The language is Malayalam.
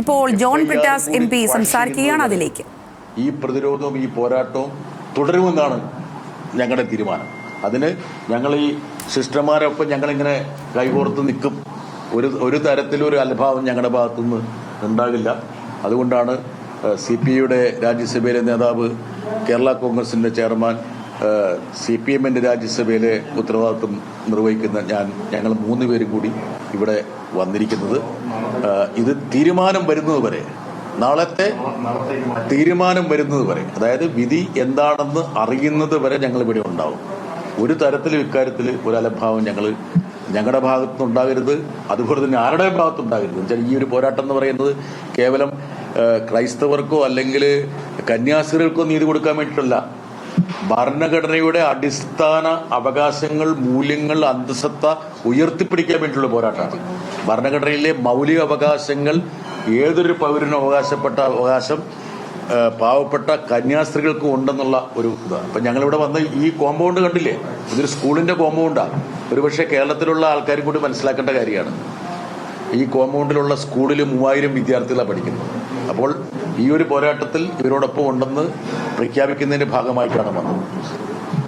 ഇപ്പോൾ ജോൺ ബ്രിട്ടാസ് MP സംസാരിക്കുകയാണ്. അതിലേക്ക് ഈ പ്രതിരോധവും ഈ പോരാട്ടവും തുടരുമെന്നാണ് ഞങ്ങളുടെ തീരുമാനം. അതിന് ഞങ്ങൾ ഈ സിസ്റ്റർമാരൊപ്പം ഞങ്ങളിങ്ങനെ കൈകോർത്ത് നിൽക്കും. ഒരു തരത്തിലൊരു അലംഭാവം ഞങ്ങളുടെ ഭാഗത്തുനിന്ന് ഉണ്ടാകില്ല. അതുകൊണ്ടാണ് CPIയുടെ രാജ്യസഭയിലെ നേതാവ്, കേരള കോൺഗ്രസിന്റെ ചെയർമാൻ, CPMന്റെ രാജ്യസഭയിലെ ഉത്തരവാദിത്വം നിർവഹിക്കുന്ന ഞങ്ങൾ 3 പേരും കൂടി ഇവിടെ വന്നിരിക്കുന്നത്. ഇത് തീരുമാനം വരുന്നത് വരെ, നാളത്തെ തീരുമാനം വരുന്നത് വരെ, അതായത് വിധി എന്താണെന്ന് അറിയുന്നത് വരെ ഞങ്ങൾ ഇവിടെ ഉണ്ടാവും. ഒരു തരത്തിലും ഇക്കാര്യത്തിൽ ഒരു അലംഭാവം ഞങ്ങളുടെ ഭാഗത്തുനിന്നുണ്ടാകരുത്. അതുപോലെ തന്നെ ആരുടെ ഭാഗത്തുണ്ടാകരുത്. എന്നുവെച്ചാൽ ഈ ഒരു പോരാട്ടം എന്ന് പറയുന്നത് കേവലം ക്രൈസ്തവർക്കോ അല്ലെങ്കിൽ കന്യാസ്ത്രീകൾക്കോ നീതി കൊടുക്കാൻ വേണ്ടിയിട്ടല്ല. ഭരണഘടനയുടെ അടിസ്ഥാന അവകാശങ്ങൾ, മൂല്യങ്ങൾ, അന്തസ്സത്ത ഉയർത്തിപ്പിടിക്കാൻ വേണ്ടിയിട്ടുള്ള പോരാട്ടമാണ്. ഭരണഘടനയിലെ മൗലിക അവകാശങ്ങൾ ഏതൊരു പൗരനും അവകാശപ്പെട്ട അവകാശം പാവപ്പെട്ട കന്യാസ്ത്രീകൾക്കും ഉണ്ടെന്നുള്ള ഒരു ഇതാണ്. അപ്പം ഞങ്ങളിവിടെ വന്ന് ഈ കോമ്പൗണ്ട് കണ്ടില്ലേ, ഇതൊരു സ്കൂളിന്റെ കോമ്പൗണ്ടാണ്. ഒരുപക്ഷെ കേരളത്തിലുള്ള ആൾക്കാരും കൂടി മനസ്സിലാക്കേണ്ട കാര്യമാണ്. ഈ കോമ്പൗണ്ടിലുള്ള സ്കൂളിൽ 3000 വിദ്യാർത്ഥികളാണ് പഠിക്കുന്നത്. അപ്പോൾ ഈ ഒരു പോരാട്ടത്തിൽ ഇവരോടൊപ്പം ഉണ്ടെന്ന് പ്രഖ്യാപിക്കുന്നതിന്റെ ഭാഗമായിട്ടാണ് വന്നത്.